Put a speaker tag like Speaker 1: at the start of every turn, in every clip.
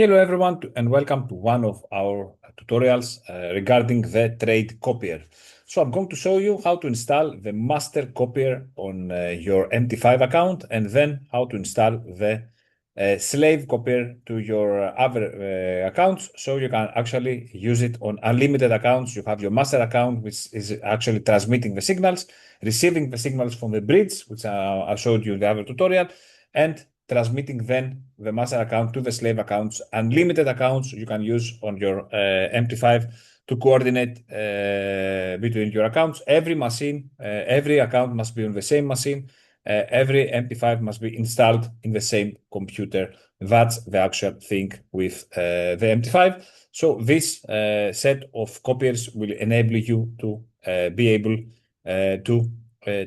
Speaker 1: Hello everyone and welcome to one of our tutorials regarding the trade Copier. So I'm going to show you how to install the master Copier on your MT5 account and then how to install the slave Copier to your other accounts so you can actually use it on unlimited accounts. You have your master account which is actually transmitting the signals, receiving the signals from the bridge, which I showed you in the other tutorial, and transmitting then the master account to the slave accounts, unlimited accounts you can use on your MT5 to coordinate between your accounts. Every machine, every account must be on the same machine. Every MT5 must be installed in the same computer. That's the actual thing with the MT5. So this set of copiers will enable you to be able to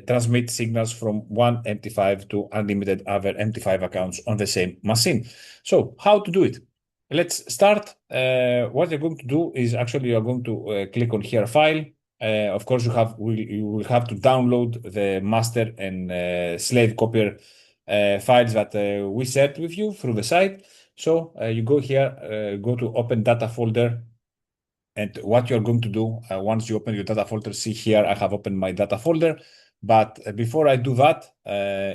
Speaker 1: transmit signals from one MT5 to unlimited other MT5 accounts on the same machine. So how to do it? Let's start. What you're going to do is actually you're going to click on here file. Of course, you will have to download the master and slave copier files that we shared with you through the site. So you go here, go to open data folder. And what you're going to do once you open your data folder, see here, I have opened my data folder. But before I do that,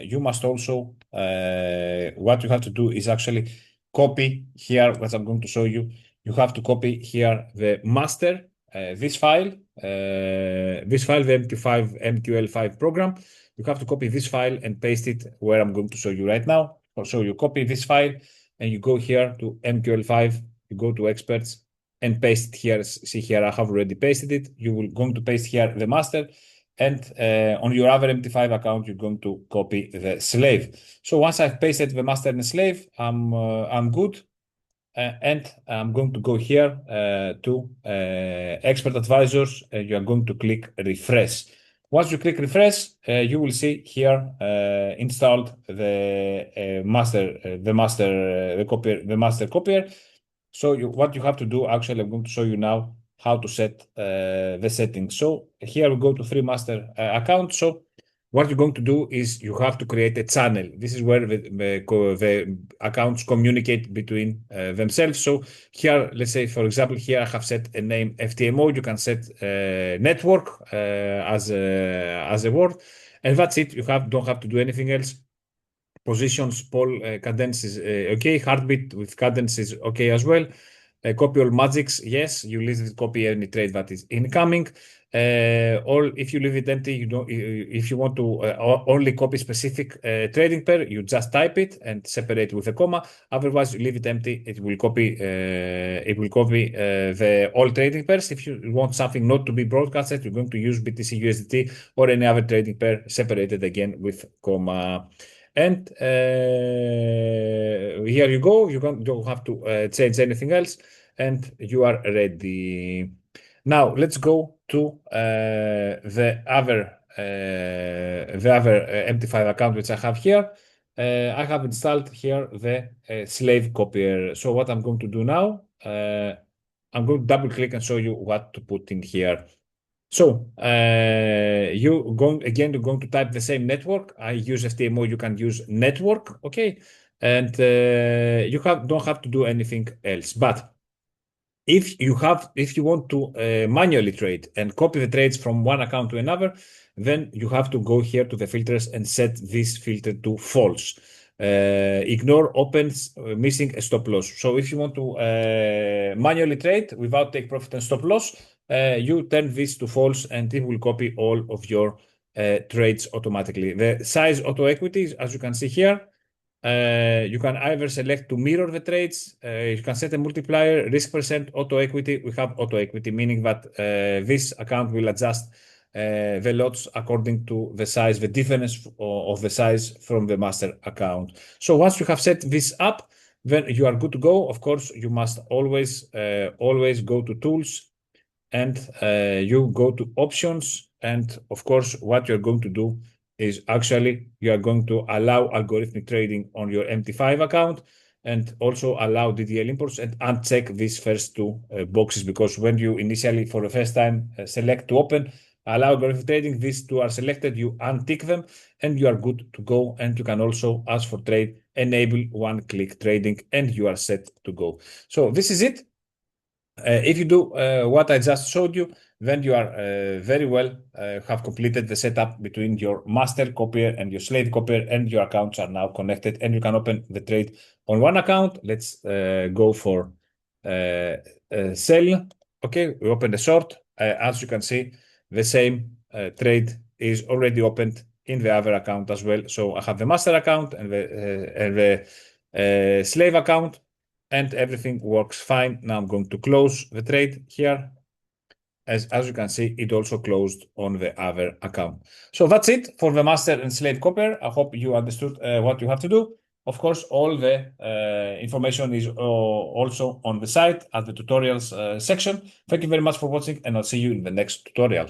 Speaker 1: you must also, what you have to do is actually copy here, what I'm going to show you. You have to copy here the master, this file, the MQL5 program. You have to copy this file and paste it where I'm going to show you right now. So you copy this file and you go here to MQL5, you go to experts, and paste it here. See here, I have already pasted it. You will going to paste here the master, and on your other MT5 account, you're going to copy the slave. So once I've pasted the master and the slave, I'm good, and I'm going to go here to expert advisors. You are going to click refresh. Once you click refresh, you will see here installed the master copier. So what you have to do, actually, I'm going to show you now how to set the settings. So here we go to free master account. So what you're going to do is you have to create a channel. This is where the accounts communicate between themselves. So here, let's say, for example, here I have set a name FTMO. You can set network as a word. And that's it. You don't have to do anything else. Positions, poll cadence is okay. Heartbeat with cadence is okay as well. Copy all magics, yes. You leave it, copy any trade that is incoming. Or if you leave it empty, you don't. If you want to only copy specific trading pair, you just type it and separate with a comma. Otherwise, you leave it empty. It will copy. The all trading pairs. If you want something not to be broadcasted, you're going to use BTC USDT or any other trading pair separated again with comma. And here you go. You don't have to change anything else, and you are ready. Now let's go to the other MT5 account which I have here. I have installed here the slave copier. So what I'm going to do now, I'm going to double click and show you what to put in here. So you're going to type the same network. I use FTMO, you can use network, okay? And you don't have to do anything else. But if you want to manually trade and copy the trades from one account to another, then you have to go here to the filters and set this filter to false. Ignore opens missing a stop loss. So if you want to manually trade without take profit and stop loss, you turn this to false and it will copy all of your trades automatically. The size auto equity, as you can see here, you can either select to mirror the trades, you can set a multiplier, risk percent, auto equity. We have auto equity, meaning that this account will adjust the lots according to the size, the difference of the size from the master account. So once you have set this up, then you are good to go. Of course, you must always go to tools and you go to options. And of course, what you're going to do is actually you are going to allow algorithmic trading on your MT5 account and also allow DDL imports and uncheck these first two boxes, because when you initially for the first time select to open, allow algorithmic trading, these two are selected, you untick them and you are good to go, and you can also ask for trade enable one-click trading, and you are set to go. So this is it. If you do what I just showed you, then you are very well have completed the setup between your master copier and your slave copier, and your accounts are now connected, and you can open the trade on one account. Let's go for sell. Okay, we open the short. As you can see, the same trade is already opened in the other account as well. So I have the master account and the slave account, and everything works fine. Now I'm going to close the trade here. As you can see, it also closed on the other account. So that's it for the master and slave copier. I hope you understood what you have to do. Of course, all the information is also on the site at the tutorials section. Thank you very much for watching, and I'll see you in the next tutorial.